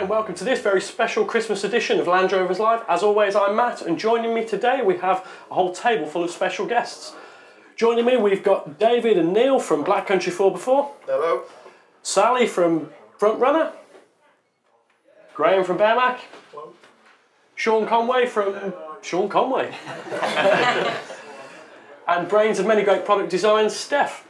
and welcome to this very special Christmas edition of Land Rovers Live. As always, I'm Matt, and joining me today we have a whole table full of special guests. Joining me, we've got David and Neil from Black Country 4x4. Hello. Sally from Front Runner. Graham from Bearmach. Hello. Sean Conway from Sean Conway. And brains of many great product designs, Steph.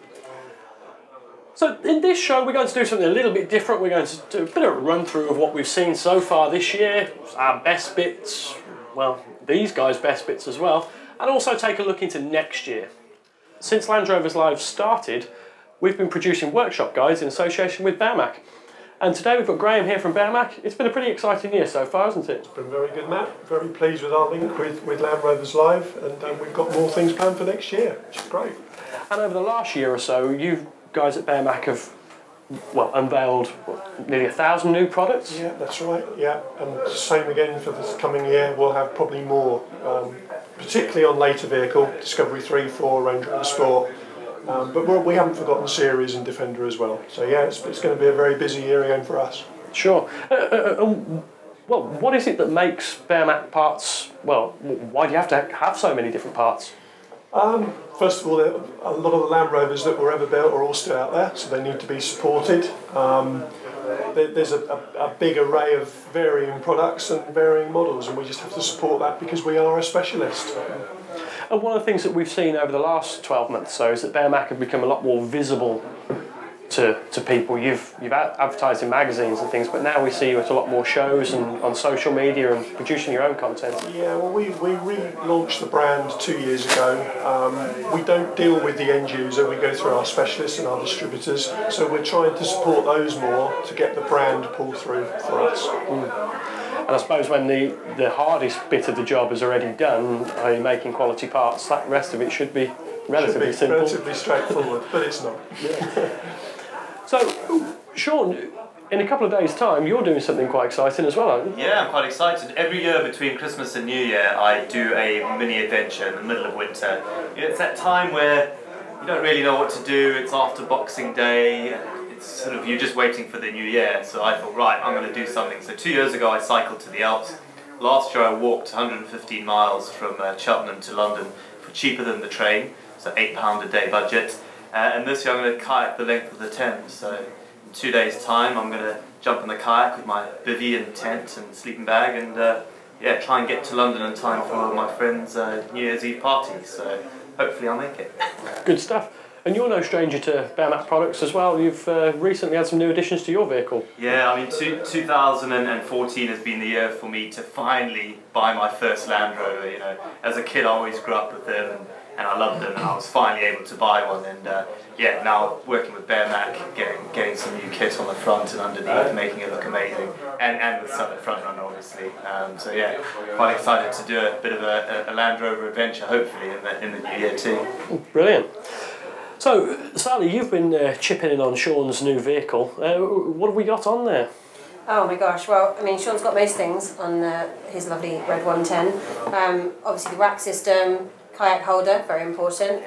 So in this show we're going to do something a little bit different. We're going to do a bit of a run through of what we've seen so far this year, our best bits, well, these guys' best bits as well, and also take a look into next year. Since Land Rovers Live started, we've been producing workshop guides in association with Bearmach. And today we've got Graham here from Bearmach. It's been a pretty exciting year so far, hasn't it? It's been very good, Matt. Very pleased with our link with Land Rovers Live, and we've got more things planned for next year, which is great. And over the last year or so, you guys at Bearmach have, well, unveiled nearly 1,000 new products. Yeah, that's right. Yeah, and same again for this coming year. We'll have probably more, particularly on later vehicle, Discovery 3, 4, Range Rover Sport. But we haven't forgotten Series and Defender as well. So yeah, it's going to be a very busy year again for us. Sure. Well, what is it that makes Bearmach parts, well, why do you have to have so many different parts? First of all, a lot of the Land Rovers that were ever built are all still out there, so they need to be supported. There's a big array of varying products and varying models, and we just have to support that because we are a specialist. And one of the things that we've seen over the last 12 months so is that Bearmach have become a lot more visible to people. You've advertised in magazines and things, but now we see you at a lot more shows and on social media and producing your own content. Yeah, well, we relaunched the brand 2 years ago. We don't deal with the end user, we go through our specialists and our distributors, so we're trying to support those more to get the brand pulled through for us. And I suppose when the hardest bit of the job is already done, i.e. making quality parts, that rest of it should be relatively simple. Relatively straightforward, but it's not. Yeah. So, Sean, in a couple of days' time, you're doing something quite exciting as well, aren't you? Yeah, I'm quite excited. Every year between Christmas and New Year, I do a mini adventure in the middle of winter. It's that time where you don't really know what to do. It's after Boxing Day. It's sort of, you're just waiting for the new year. So I thought, right, I'm going to do something. So 2 years ago, I cycled to the Alps. Last year, I walked 115 miles from Cheltenham to London for cheaper than the train, so £8 a day budget. And this year I'm going to kayak the length of the Thames. So in 2 days' time I'm going to jump in the kayak with my bivvy and tent and sleeping bag and yeah, try and get to London in time for my friend's New Year's Eve party. So hopefully I'll make it. Good stuff. And you're no stranger to Bearmach products as well. You've recently had some new additions to your vehicle. Yeah, I mean 2014 has been the year for me to finally buy my first Land Rover. You know, as a kid I always grew up with them and I loved them, and I was finally able to buy one. And yeah, now working with Bearmach, getting some new kit on the front and underneath, making it look amazing, and with some Front Runner obviously. So yeah, quite excited to do a bit of a Land Rover adventure, hopefully in the new year too. Brilliant. So Sally, you've been chipping in on Sean's new vehicle. What have we got on there? Oh my gosh, well, I mean, Sean's got most things on his lovely red 110. Obviously the rack system, kayak holder, very important.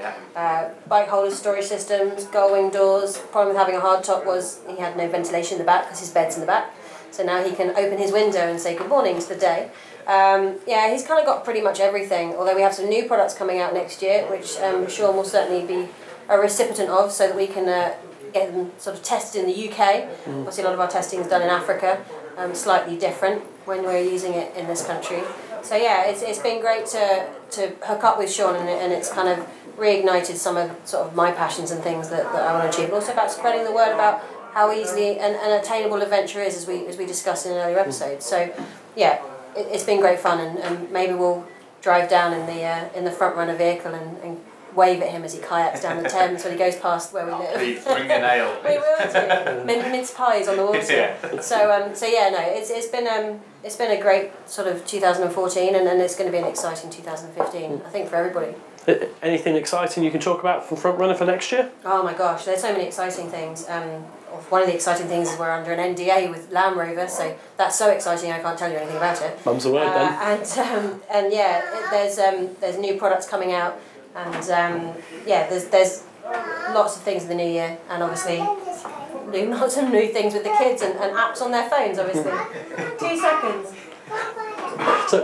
Bike holder, storage systems, gull-wing doors. The problem with having a hard top was he had no ventilation in the back because his bed's in the back. So now he can open his window and say good morning to the day. Yeah, he's kind of got pretty much everything, although we have some new products coming out next year, which Sean will certainly be a recipient of, so that we can get them sort of tested in the UK. Obviously a lot of our testing is done in Africa, slightly different when we're using it in this country. So yeah, it's been great to hook up with Sean, and it's kind of reignited some of sort of my passions and things that I want to achieve, but also about spreading the word about how easily an attainable adventure is, as we discussed in an earlier episode. So yeah, it's been great fun, and maybe we'll drive down in the Front Runner vehicle and wave at him as he kayaks down the Thames when he goes past where we live. Please bring a nail. We will do. Mince pies on the water. Yeah. So yeah, no, it's been a great sort of 2014, and it's going to be an exciting 2015. I think for everybody. Anything exciting you can talk about from Front Runner for next year? Oh my gosh, there's so many exciting things. One of the exciting things is we're under an NDA with Land Rover, so that's so exciting I can't tell you anything about it. Mum's the word then. And yeah, there's new products coming out. And yeah, there's lots of things in the new year, and obviously doing lots of new things with the kids and apps on their phones, obviously. 2 seconds. So,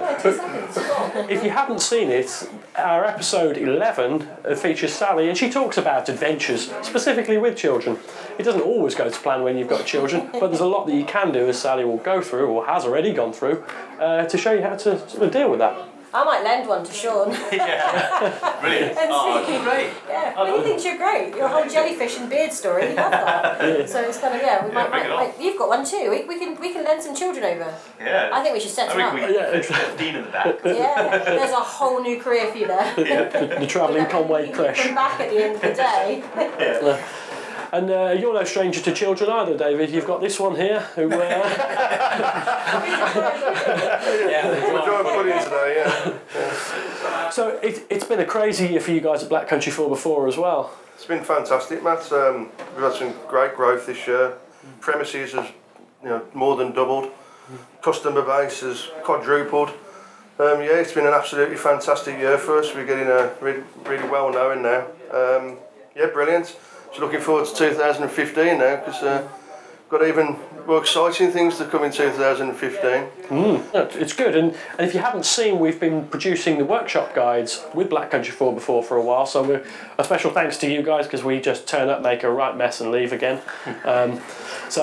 if you haven't seen it, our episode 11 features Sally, and she talks about adventures, specifically with children. It doesn't always go to plan when you've got children, but there's a lot that you can do, as Sally will go through, or has already gone through, to show you how to sort of deal with that. I might lend one to Sean. Yeah, brilliant. Oh, great. Yeah, well, he thinks you're great. Your whole jellyfish and beard story, he loves that. Yeah. So it's kind of, we might you've got one too. We can lend some children over. Yeah. I think we should set them up. Dean in the back. Yeah, there's a whole new career for you there. The travelling Conway You creche. come back at the end of the day. Yeah. And you're no stranger to children either, David. You've got this one here who... We're enjoying pudding today, yeah. So it's been a crazy year for you guys at Black Country 4x4 as well. It's been fantastic, Matt. We've had some great growth this year. Premises has more than doubled. Customer base has quadrupled. Yeah, it's been an absolutely fantastic year for us. We're getting really, really well known now. Yeah, brilliant. So looking forward to 2015 now, because got even more exciting things to come in 2015. It's good, and if you haven't seen, we've been producing the workshop guides with Black Country 4x4 for a while, so a special thanks to you guys, because we just turn up, make a right mess and leave again. Thanks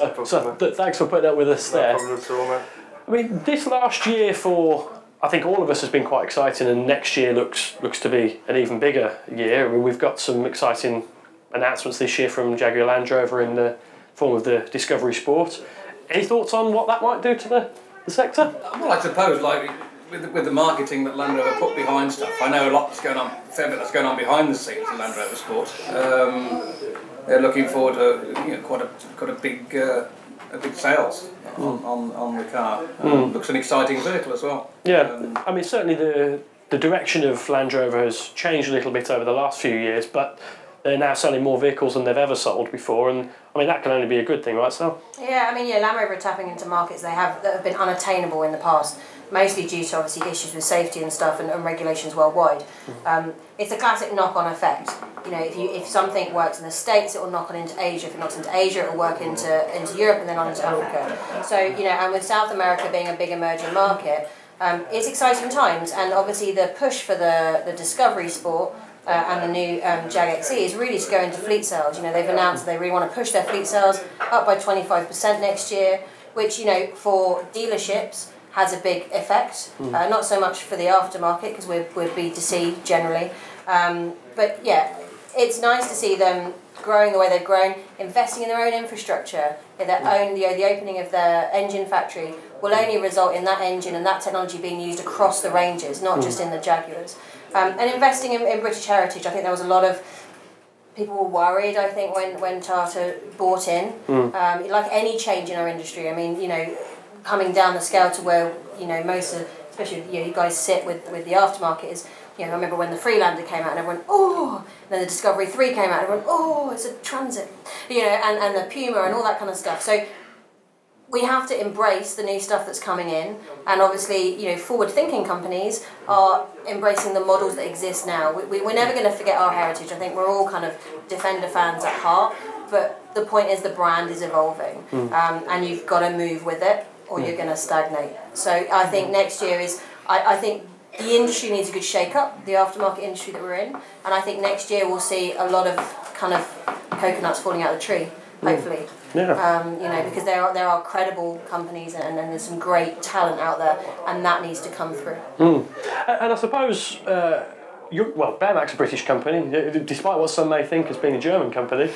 for putting up with us there. No problem at all, mate. I mean, this last year for, I think, all of us has been quite exciting, and next year looks to be an even bigger year. I mean, we've got some exciting announcements this year from Jaguar Land Rover in the form of the Discovery Sport. Any thoughts on what that might do to the sector? Well, I suppose, like with the marketing that Land Rover put behind stuff, I know a lot that's going on, a fair bit that's going on behind the scenes in Land Rover Sport. They're looking forward to quite a big sales on the car. Looks an exciting vehicle as well. Yeah, I mean, certainly the direction of Land Rover has changed a little bit over the last few years, but they're now selling more vehicles than they've ever sold before, and I mean that can only be a good thing, right, Sal? Yeah, I mean, Land Rover are tapping into markets that have been unattainable in the past, mostly due to obviously issues with safety and stuff and regulations worldwide. It's a classic knock-on effect. You know, if something works in the States, it will knock on into Asia. If it knocks into Asia, it will work into Europe and then on into Africa. So and with South America being a big emerging market, it's exciting times, and obviously the push for the Discovery Sport. And the new Jag XE is really to go into fleet sales. You know, they've announced that they really want to push their fleet sales up by 25% next year, which, for dealerships has a big effect. Not so much for the aftermarket, because we're B2C generally. But yeah, it's nice to see them growing the way they've grown, investing in their own infrastructure. The opening of their engine factory will only result in that engine and that technology being used across the ranges, not just in the Jaguars. And investing in British heritage. I think there was a lot of people were worried, I think, when Tata bought in. Like any change in our industry, I mean, coming down the scale to where, most of, especially, you guys sit with the aftermarket is, I remember when the Freelander came out and everyone, oh, and then the Discovery 3 came out and everyone, oh, it's a Transit, and the Puma and all that kind of stuff. So we have to embrace the new stuff that's coming in, and obviously, forward-thinking companies are embracing the models that exist now. We're never going to forget our heritage. I think we're all kind of Defender fans at heart, but the point is the brand is evolving, and you've got to move with it, or you're going to stagnate. So I think next year is, I think the industry needs a good shake-up, the aftermarket industry that we're in, and I think next year we'll see a lot of kind of coconuts falling out of the tree, hopefully. Yeah. Because there are credible companies and there's some great talent out there, and that needs to come through. And I suppose, Bearmach's a British company, despite what some may think as being a German company.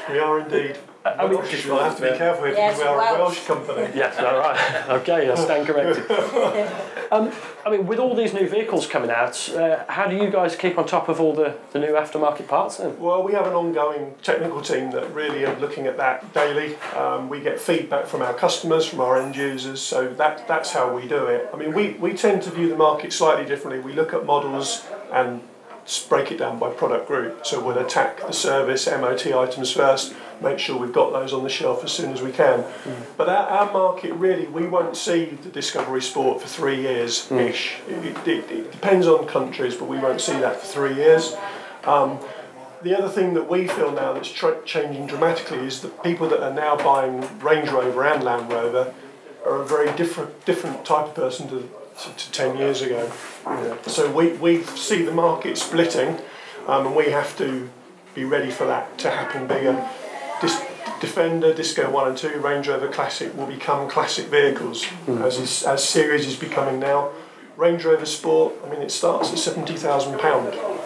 We are indeed. We'll have to be careful here, because we are a Welsh company. Yes, all right. Okay, I stand corrected. I mean, with all these new vehicles coming out, how do you guys keep on top of all the new aftermarket parts then? Well, we have an ongoing technical team that really are looking at that daily. We get feedback from our customers, from our end users, so that's how we do it. I mean, we tend to view the market slightly differently. We look at models and break it down by product group. So we'll attack the service, MOT items first, make sure we've got those on the shelf as soon as we can. But our market, really, we won't see the Discovery Sport for 3 years-ish. It depends on countries, but we won't see that for 3 years. The other thing that we feel now that's changing dramatically is that people that are now buying Range Rover and Land Rover are a very different type of person to 10 years ago. So we see the market splitting, and we have to be ready for that to happen bigger. Defender, Disco 1 and 2, Range Rover Classic will become classic vehicles, as series is becoming now. Range Rover Sport, I mean, it starts at £70,000.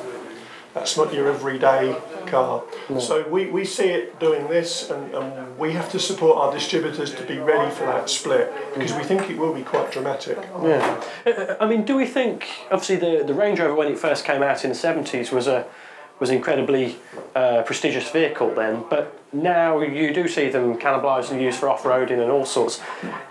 That's not your everyday car. No. So we see it doing this, and we have to support our distributors to be ready for that split, because we think it will be quite dramatic. Yeah. I mean, do we think, obviously the Range Rover when it first came out in the 70s was an incredibly prestigious vehicle then, but now you do see them cannibalised and used for off-roading and all sorts.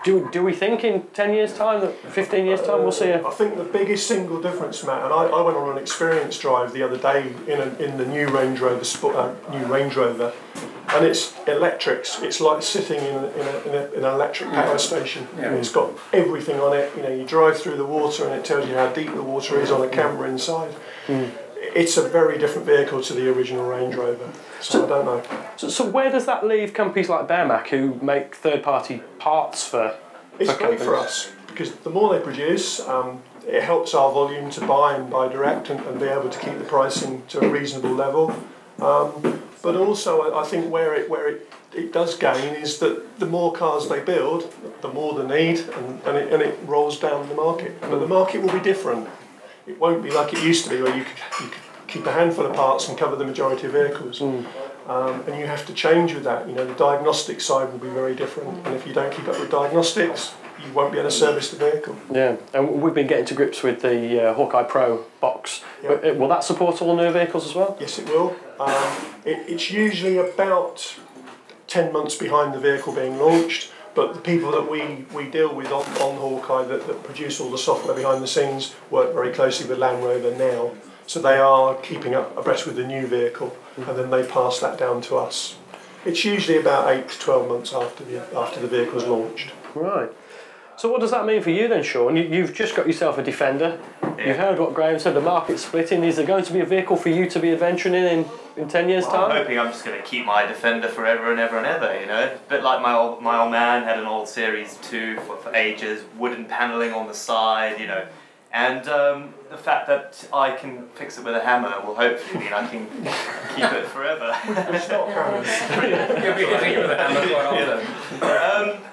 Do we think in 10 years' time, 15 years' time, we'll see a... I think the biggest single difference, Matt, and I went on an experience drive the other day in the new Range Rover, and it's electrics. It's like sitting in an electric power station. Yeah. It's got everything on it. You drive through the water and it tells you how deep the water is on a camera inside. It's a very different vehicle to the original Range Rover, so I don't know. So where does that leave companies like Bearmach, who make third-party parts for It's great for us, because the more they produce, it helps our volume to buy direct and be able to keep the pricing to a reasonable level. But also, I think where it does gain is that the more cars they build, the more the need, and it rolls down the market. But the market will be different. It won't be like it used to be, where you could keep a handful of parts and cover the majority of vehicles. And you have to change with that. The diagnostic side will be very different, and if you don't keep up with diagnostics, you won't be able to service the vehicle. Yeah, and we've been getting to grips with the Hawkeye Pro box. Yep. Will that support all new vehicles as well? Yes, it will. It's usually about 10 months behind the vehicle being launched. But the people that we deal with on Hawkeye that produce all the software behind the scenes work very closely with Land Rover now. So they are keeping up abreast with the new vehicle, and then they pass that down to us. It's usually about 8 to 12 months after the vehicle's launched. Right. So what does that mean for you then, Sean? You've just got yourself a Defender. Yeah. You've heard what Graham said, the market's splitting. Is there going to be a vehicle for you to be adventuring in 10 years' time? I'm hoping I'm just going to keep my Defender forever and ever and ever, A bit like my old man had an old Series 2 for ages, wooden panelling on the side, And the fact that I can fix it with a hammer will hopefully mean I can keep it forever. It's not hammers. You'll be hitting it with a hammer quite often.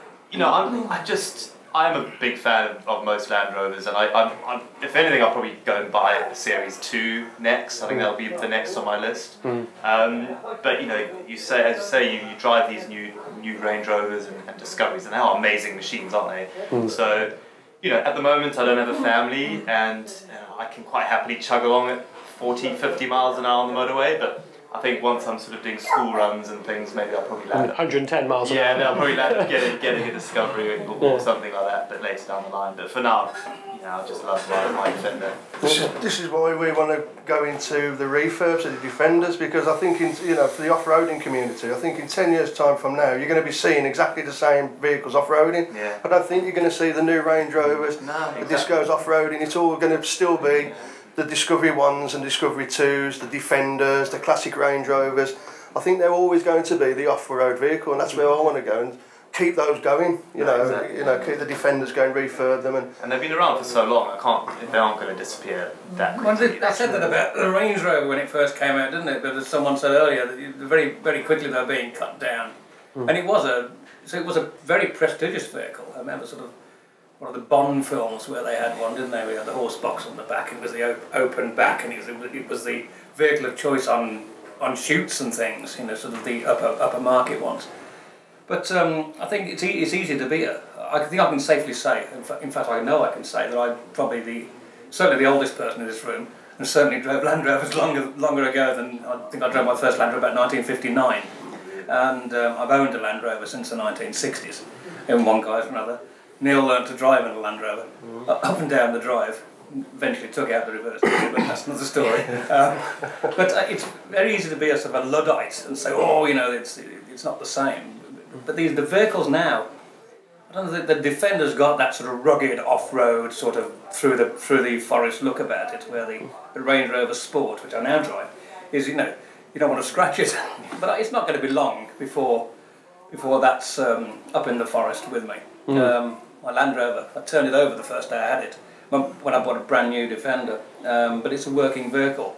I'm a big fan of most Land Rovers, and I'm if anything, I'll probably go and buy a Series 2 next. I think that'll be the next on my list. But you drive these new Range Rovers and Discoveries, and they are amazing machines, aren't they? So, at the moment I don't have a family, and I can quite happily chug along at 40, 50 miles an hour on the motorway, but I think once I'm sort of doing school runs and things, maybe I'll probably land 110 miles an hour. Yeah, I'll probably land getting a Discovery or something like that, but later down the line. But for now, I just love my Defender. This is why we want to go into the refurbs of the Defenders, because I think for the off-roading community, I think in 10 years' time from now, you're going to be seeing exactly the same vehicles off-roading. Yeah. I don't think you're going to see the new Range Rovers, the Discos off-roading. It's all going to still be the Discovery 1s and Discovery 2s, the Defenders, the classic Range Rovers. I think they're always going to be the off-road vehicle, and that's where I want to go and keep those going. Keep the Defenders going, refurb them, and they've been around for so long. They aren't going to disappear that quickly. I said that about the Range Rover when it first came out, didn't it? But as someone said earlier, that very very quickly they were being cut down, and it was a very prestigious vehicle. I remember sort of one of the Bond films where they had one, didn't they? We had the horse box on the back. It was the open back, and it was the vehicle of choice on shoots and things. Sort of the upper market ones. But I think it's easy to be I think I can safely say, in fact I know I can say that I'm probably certainly the oldest person in this room, and certainly drove Land Rovers longer ago than I think I drove my first Land Rover about 1959, and I've owned a Land Rover since the 1960s, in one guise or another. Neil learned to drive in a Land Rover, up and down the drive. Eventually took out the reverse, but that's another story. But it's very easy to be a sort of a Luddite and say, it's not the same. But the vehicles now, I don't know, the Defender's got that sort of rugged off-road sort of through the forest look about it, where the Range Rover Sport, which I now drive, is you don't want to scratch it. But it's not going to be long before that's up in the forest with me. My Land Rover, I turned it over the first day I had it, when I bought a brand new Defender, but it's a working vehicle.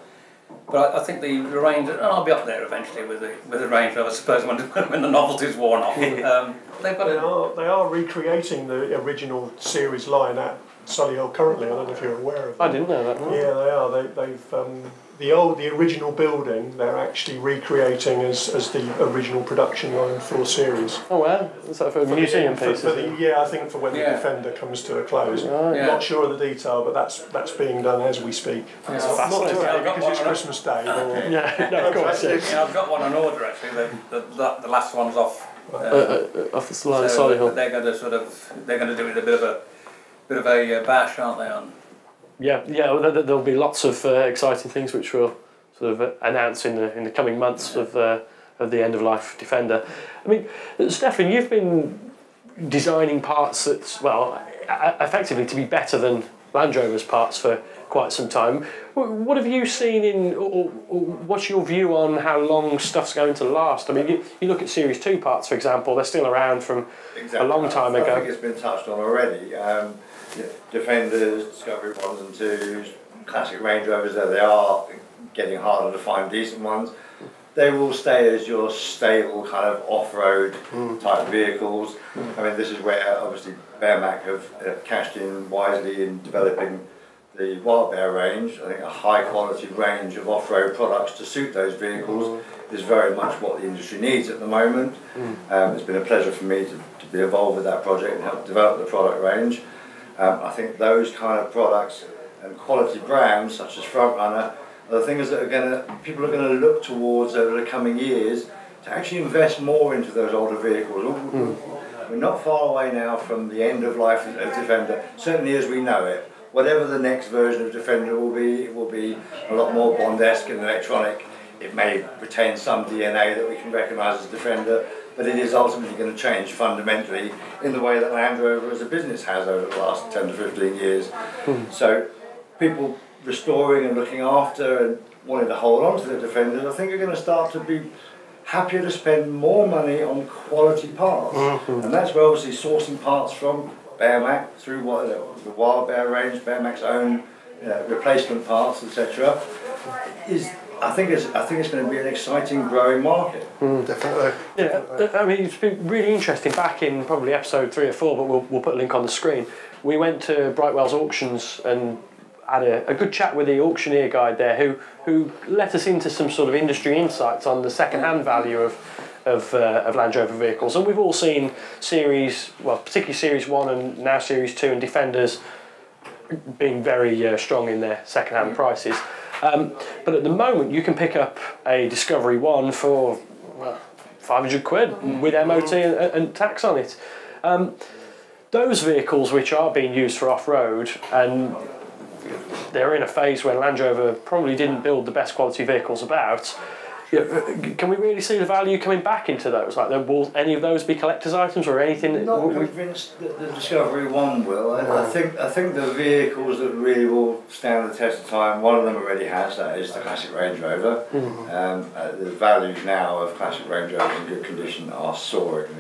But I think the Range, and I'll be up there eventually with the Range Rover, I suppose, when the novelty's worn off. They are recreating the original series line at Solihull currently. I don't know if you're aware of that. I didn't know that. Yeah, they are. They've the original building. They're actually recreating as the original production line for series. Oh wow! Is that for a museum piece? I think for when the Defender comes to a close. Right. I'm not sure of the detail, but that's being done as we speak. That's Not fascinating. today because it's Christmas Day. Yeah, no, of course. Yeah, I've got one on order actually. The last one's off. Off the line of so Solihull. they're going to do it a bit of a bash, aren't they? On. Yeah. Well, there'll be lots of exciting things which we'll sort of announce in the coming months of the end of life Defender. I mean, Stefan, you've been designing parts that's effectively to be better than Land Rover's parts for quite some time. What have you seen or what's your view on how long stuff's going to last? I mean, you look at Series 2 parts, for example, they're still around from a long time ago. I think it's been touched on already. Defenders, Discovery 1s and 2s, classic Range Rovers, though they are getting harder to find decent ones, they will stay as your stable kind of off-road type vehicles. I mean, this is where obviously Bearmach have cashed in wisely in developing the Wild Bear range. I think a high quality range of off-road products to suit those vehicles is very much what the industry needs at the moment. It's been a pleasure for me to be involved with that project and help develop the product range. I think those kind of products and quality brands such as Front Runner are the things that people are going to look towards over the coming years to actually invest more into those older vehicles. We're not far away now from the end of life of Defender, certainly as we know it. Whatever the next version of Defender will be, it will be a lot more Bond-esque and electronic. It may retain some DNA that we can recognise as Defender, but it is ultimately going to change fundamentally in the way that Land Rover as a business has over the last 10 to 15 years. So people restoring and looking after and wanting to hold on to their Defenders, I think are going to start to be happier to spend more money on quality parts. And that's where obviously sourcing parts from Bearmach through the Wild Bear range, Bearmach's own replacement parts, etc. I think it's going to be an exciting, growing market. Definitely. Yeah, I mean, it's been really interesting. Back in probably episode 3 or 4, but we'll put a link on the screen. We went to Brightwell's auctions and had a good chat with the auctioneer guide there, who let us into some sort of industry insights on the second-hand value of Land Rover vehicles. And we've all seen particularly Series 1 and now Series 2 and Defenders being very strong in their second-hand prices. But at the moment, you can pick up a Discovery 1 for 500 quid with MOT and tax on it. Those vehicles which are being used for off-road, and they're in a phase where Land Rover probably didn't build the best quality vehicles about, can we really see the value coming back into those? Like, will any of those be collector's items or anything? Not convinced that the Discovery 1 will. I think the vehicles that really will stand the test of time, one of them already has, that is the classic Range Rover. The values now of classic Range Rovers in good condition are soaring.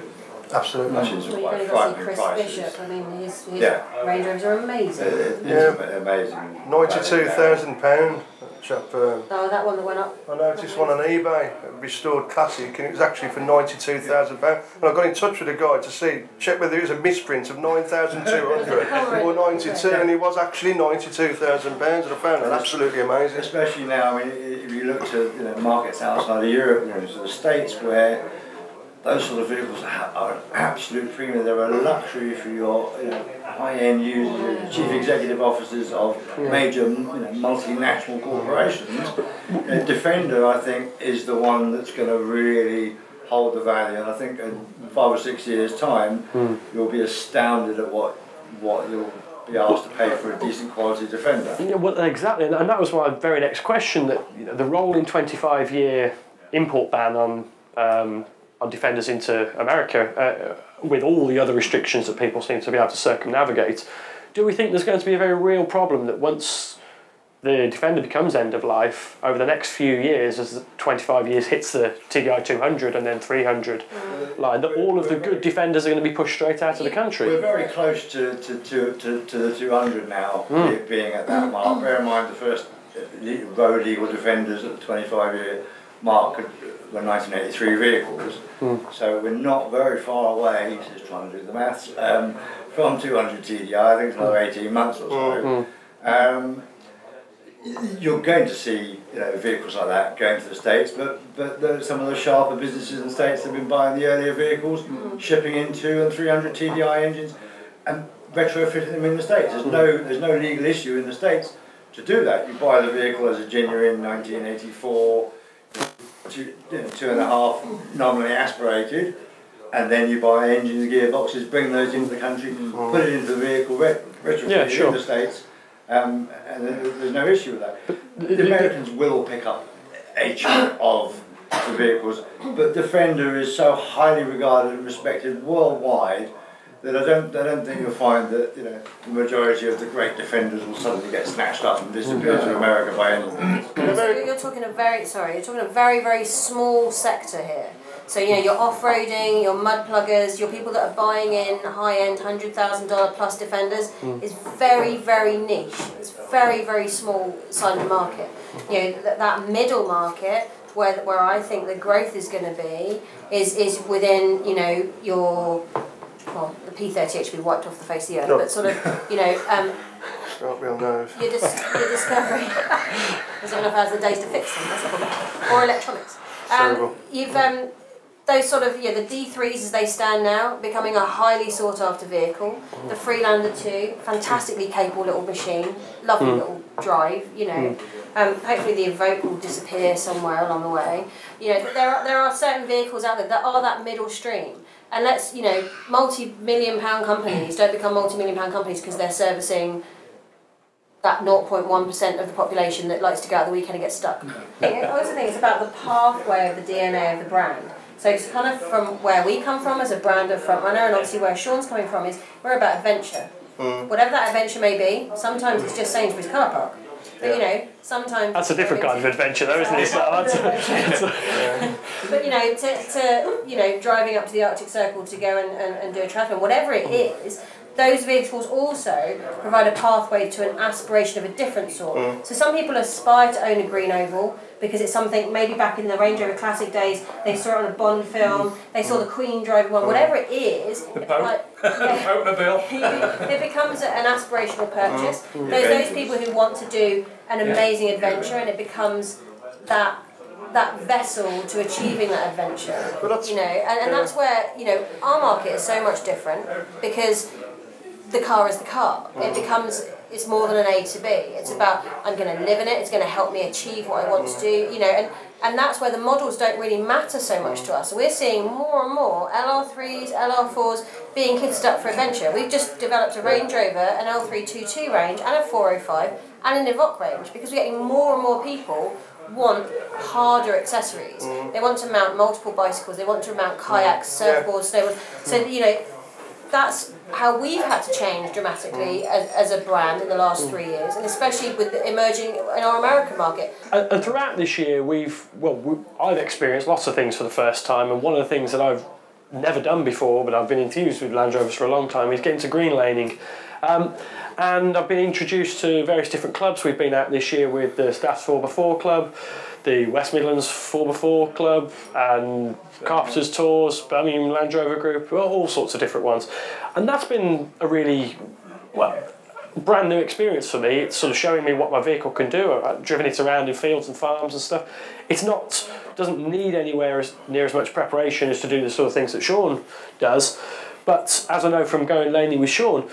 Absolutely. Well, you've only got to see Chris Bishop. I mean, his Range Rovers are amazing. Amazing. £92,000. Chap. That one that went up. I noticed one on eBay, a restored classic, and it was actually for £92,000. And I got in touch with a guy to check whether it was a misprint of 9,200 or 92, and it was actually £92,000, and I found that absolutely amazing. Especially now, I mean, if you look to markets outside of Europe, to the States, where those sort of vehicles are an absolute premium. They're a luxury for your high-end users, chief executive officers of major multinational corporations. Defender, I think, is the one that's going to really hold the value. And I think in 5 or 6 years' time, you'll be astounded at what you'll be asked to pay for a decent quality Defender. Yeah, well, exactly, and that was my very next question. That the rolling 25-year import ban on Defenders into America, with all the other restrictions that people seem to be able to circumnavigate, do we think there's going to be a very real problem that once the Defender becomes end of life over the next few years, as the 25 years hits the TDI 200 and then 300 line, that all of the good Defenders are going to be pushed straight out of the country. We're very close to the 200 now, being at that mark. Bear in mind the first road legal Defenders at the 25-year mark were 1983 vehicles, so we're not very far away, just trying to do the maths, from 200 TDI. I think it's another 18 months or so. You're going to see vehicles like that going to the States, but some of the sharper businesses in the States have been buying the earlier vehicles, shipping in 200 and 300 TDI engines and retrofitting them in the States. There's no legal issue in the States to do that. You buy the vehicle as a genuine 1984, 2.5 nominally aspirated, and then you buy engines, gearboxes, bring those into the country, put it into the vehicle, retrofit it in the States. And there's no issue with that. The Americans will pick up a chunk of the vehicles, but Defender is so highly regarded and respected worldwide that I don't think you'll find that the majority of the great Defenders will suddenly get snatched up and disappear to America by any means. So you're talking a very very small sector here. So your off-roading, your mud pluggers, your people that are buying in high-end $100,000 plus Defenders is very, very niche. It's very, very small side of the market. That middle market where I think the growth is going to be is within your the P30H will be wiped off the face of the earth, but sort of Start real nerves. your discovery. There's not enough hours of the days to fix them. That's the problem. Or electronics. You've those sort of, the D3s as they stand now, becoming a highly sought after vehicle. The Freelander 2, fantastically capable little machine, lovely little drive, hopefully the Evoque will disappear somewhere along the way. There are certain vehicles out there that are that middle stream. And let's, multi-million pound companies don't become multi-million pound companies because they're servicing that 0.1% of the population that likes to go out the weekend and get stuck. I also think it's about the pathway of the DNA of the brand. So it's kind of from where we come from as a brand of Front Runner, and obviously where Sean's coming from is we're about adventure. Whatever that adventure may be, sometimes it's just Sainsbury's car park. But sometimes... That's a different kind of adventure though, isn't it? But to driving up to the Arctic Circle to go and do a triathlon, whatever it is, those vehicles also provide a pathway to an aspiration of a different sort. So some people aspire to own a green oval because it's something, maybe back in the Range Rover Classic days, they saw it on a Bond film, they saw the Queen driving one, whatever it is, the Pope, the Bill. It becomes an aspirational purchase. There's those people who want to do an amazing adventure, and it becomes that vessel to achieving that adventure. And that's where our market is so much different because the car is the car. It's more than an A to B. It's about, I'm going to live in it, it's going to help me achieve what I want to do, and that's where the models don't really matter so much to us. So we're seeing more and more LR3s, LR4s being kitted up for adventure. We've just developed a Range Rover, an L322 range, and a 405, and an Evoque range, because we're getting more and more people want harder accessories. They want to mount multiple bicycles, they want to mount kayaks, surfboards, snowboards. So, that's how we've had to change dramatically as a brand in the last 3 years, and especially with the emerging in our American market. And throughout this year, I've experienced lots of things for the first time, and one of the things that I've never done before, but I've been enthused with Land Rovers for a long time, is getting to green laning. And I've been introduced to various different clubs. We've been out this year with the Staffs 4x4 Club, the West Midlands 4x4 Club, and Carpenters Tours, Birmingham Land Rover Group, all sorts of different ones. And that's been a really, brand new experience for me. It's sort of showing me what my vehicle can do. I've driven it around in fields and farms and stuff. Doesn't need anywhere near as much preparation as to do the sort of things that Sean does. But as I know from going laning with Sean,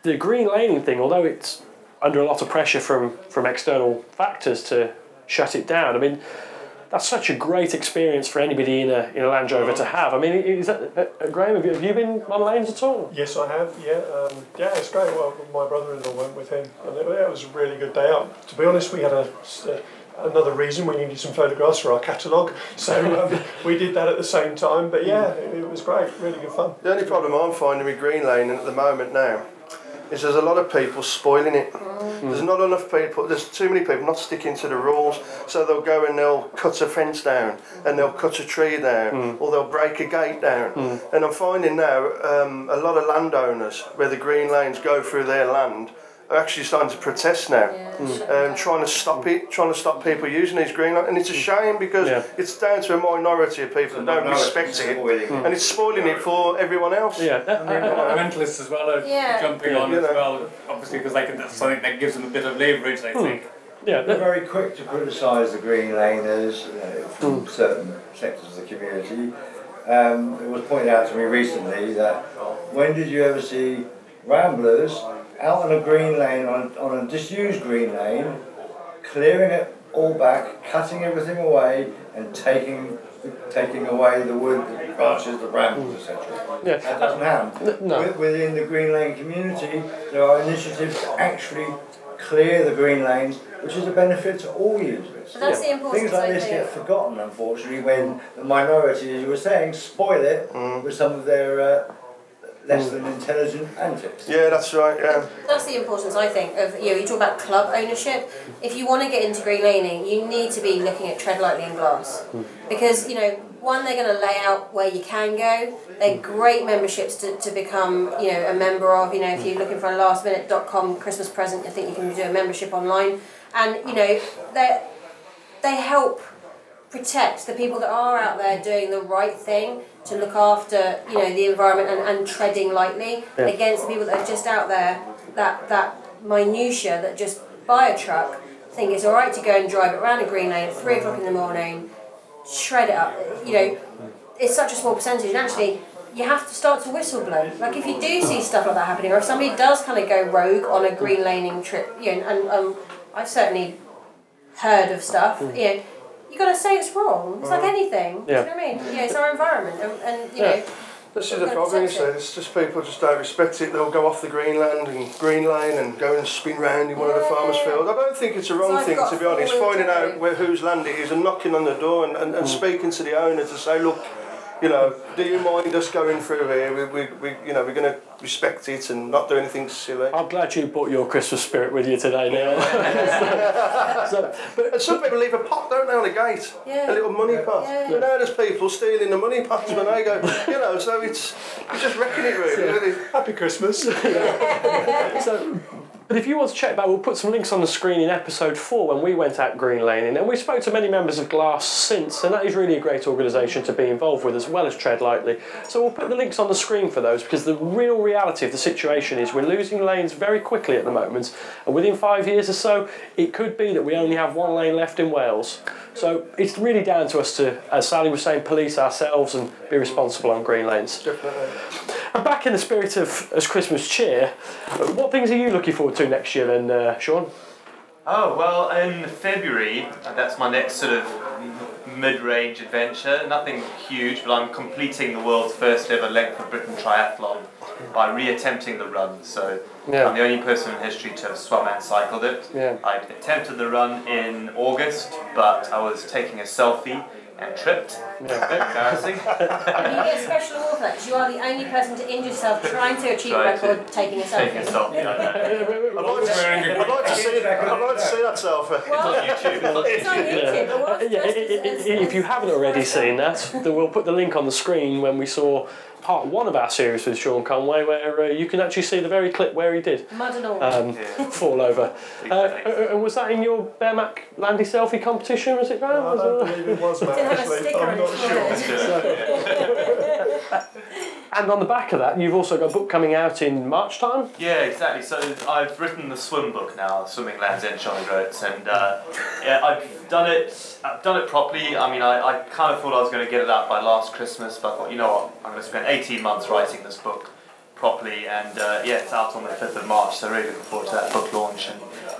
the green laning thing, although it's under a lot of pressure from external factors to shut it down, I mean, that's such a great experience for anybody in a Land Rover to have. I mean, is that Graham? Have you been on lanes at all? Yes, I have. Yeah, it's great. Well, my brother-in-law went with him, and it was a really good day out. To be honest, we had another reason. We needed some photographs for our catalogue, so we did that at the same time. But yeah, it was great. Really good fun. The only problem I'm finding with green laning at the moment now is there's a lot of people spoiling it. There's not enough people, there's too many people not sticking to the rules, so they'll go and they'll cut a fence down, and they'll cut a tree down, or they'll break a gate down. And I'm finding now a lot of landowners, where the green lanes go through their land, are actually starting to protest now, trying to stop it, trying to stop people using these green lanes. And it's a shame, because it's down to a minority of people that don't respect it, and it's spoiling it for everyone else. Environmentalists as well are jumping on as well, obviously, because that's something that gives them a bit of leverage, they think. They're very quick to criticise the green laners from certain sectors of the community. It was pointed out to me recently that when did you ever see ramblers out on a green lane, on a disused green lane, clearing it all back, cutting everything away, and taking away the wood, the branches, the brambles, etc. That doesn't happen. Within the green lane community, there are initiatives to actually clear the green lanes, which is a benefit to all users. But that's the importance. Things like this get forgotten, unfortunately, when the minority, as you were saying, spoil it with some of their less than intelligent antics. Yeah, that's right, That's the importance, I think, of, you talk about club ownership. If you want to get into green laning, you need to be looking at tread lightly and glass. Because, one, they're going to lay out where you can go. They're great memberships to become, a member of. If you're looking for a lastminute.com Christmas present, I think you can do a membership online. And, they help protect the people that are out there doing the right thing to look after, the environment and treading lightly against the people that are just out there, that minutiae that just buy a truck, think it's all right to go and drive it around a green lane at 3 o'clock in the morning, shred it up. It's such a small percentage, and actually you have to start to whistle blow. Like, if you do see stuff like that happening, or if somebody does kind of go rogue on a green laning trip, and I've certainly heard of stuff, you've got to say it's wrong. It's like anything. Do you know what I mean? It's our environment, and This is the problem, you say. It's just people just don't respect it. They'll go off the green lane and go and spin round in one of the farmers' fields. I don't think it's a wrong thing, to be honest, finding out whose land it is and knocking on the door and speaking to the owner to say, look, do you mind us going through here? We're going to respect it and not do anything silly. I'm glad you brought your Christmas spirit with you today, Neil. And some people leave a pot, don't they, on the gate? A little money pot. There's people stealing the money pots when they go, so it's just wrecking it, really. Happy Christmas. But if you want to check back, we'll put some links on the screen in episode 4 when we went out green laning, and we spoke to many members of Glass since, and that is really a great organisation to be involved with, as well as Tread Lightly. So we'll put the links on the screen for those, because the real reality of the situation is we're losing lanes very quickly at the moment, and within 5 years or so it could be that we only have 1 lane left in Wales. So it's really down to us to, as Sally was saying, police ourselves and be responsible on green lanes. Definitely. And back in the spirit of as Christmas cheer, what things are you looking forward to next year then, Sean? Oh, well, in February, that's my next sort of mid-range adventure. Nothing huge, but I'm completing the world's first ever Length of Britain triathlon by re-attempting the run. So I'm the only person in history to have swum and cycled it. I attempted the run in August, but I was taking a selfie and tripped. Embarrassing. You get a special award for that, because you are the only person to injure yourself trying to achieve a record taking a selfie. Taking a selfie, I'd like to see that selfie. Well, It's on YouTube. it's on YouTube. But what's If you haven't already seen that, then we'll put the link on the screen when we saw part 1 of our series with Sean Conway, where you can actually see the very clip where he did mud and all. fall over. And was that in your Bearmach Landy selfie competition, was it, Graham? I don't believe it was, Matt, Didn't have a actually. sticker I'm on not his sure. forehead. And on the back of that, you've also got a book coming out in March time? Yeah, exactly. So I've written the swim book now, Swimming Land's End Shiny Roads, and I've done it properly. I mean, I kind of thought I was going to get it out by last Christmas, but I thought, you know what, I'm going to spend 18 months writing this book properly, and it's out on the 5th of March, so really looking forward to that book launch,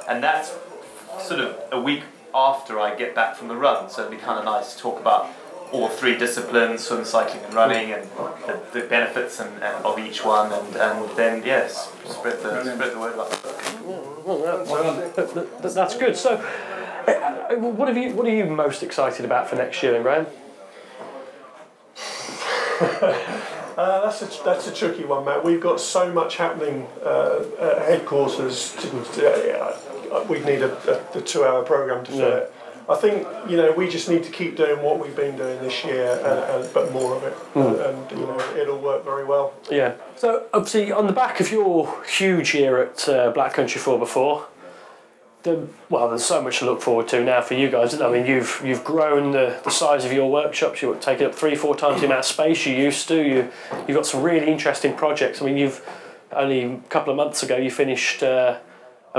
and that's sort of a week after I get back from the run, so it'd be kind of nice to talk about all 3 disciplines, swim, cycling and running, and the benefits and of each one, and then spread the word about the book. That's good. So what are you most excited about for next year then, Graham? That's a tricky one, Matt. We've got so much happening at headquarters. We'd need a 2-hour programme to fill it. I think we just need to keep doing what we've been doing this year, but more of it, and it'll work very well. Yeah. So obviously, on the back of your huge year at Black Country 4x4, there's so much to look forward to now for you guys. I mean, you've grown the size of your workshops. You're taking up 3-4 times the amount of space you used to. You've got some really interesting projects. I mean, you've only a couple of months ago you finished a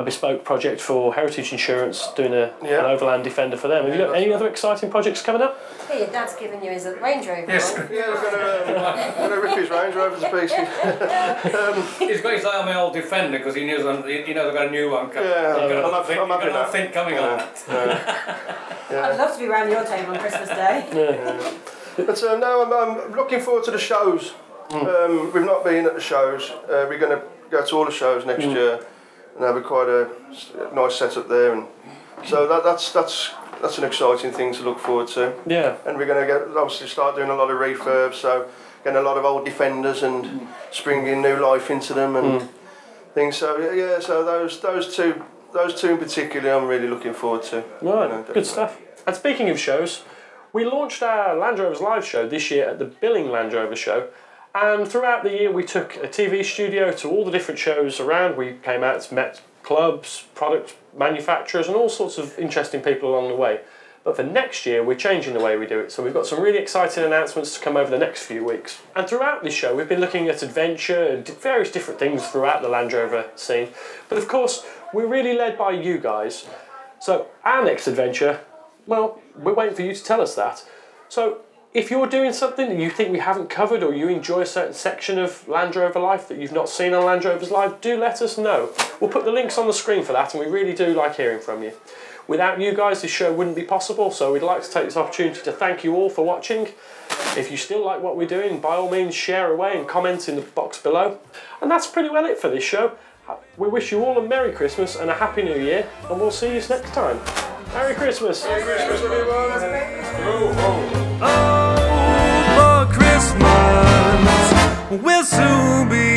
bespoke project for Heritage Insurance, doing an Overland Defender for them. Have you got any other exciting projects coming up? Yeah, your dad's given you his Range Rover. Yes. Yeah, I'm going to rip his Range Rover to pieces. He's got his eye on my old Defender because he knows I've got a new one coming. Yeah, I'm happy that. Think coming on. I'd love to be around your table on Christmas Day. But no, I'm looking forward to the shows. We've not been at the shows. We're going to go to all the shows next year and have quite a nice setup there, and so that's an exciting thing to look forward to. Yeah. And we're going to obviously start doing a lot of refurbs, so getting a lot of old Defenders and springing new life into them and things. So yeah, so those two in particular, I'm really looking forward to. Right, good stuff. And speaking of shows, we launched our Land Rovers live show this year at the Billing Land Rover show. And throughout the year, we took a TV studio to all the different shows around. We came out, met clubs, product manufacturers, and all sorts of interesting people along the way. But for next year, we're changing the way we do it. So we've got some really exciting announcements to come over the next few weeks. And throughout this show, we've been looking at adventure and various different things throughout the Land Rover scene. But of course, we're really led by you guys. So our next adventure, well, we're waiting for you to tell us that. So if you're doing something that you think we haven't covered, or you enjoy a certain section of Land Rover life that you've not seen on Land Rovers Live, do let us know. We'll put the links on the screen for that, and we really do like hearing from you. Without you guys, this show wouldn't be possible, so we'd like to take this opportunity to thank you all for watching. If you still like what we're doing, by all means share away and comment in the box below. And that's pretty well it for this show. We wish you all a Merry Christmas and a Happy New Year, and we'll see you next time. Merry Christmas! Merry Christmas, everyone! Oh, for Christmas will soon be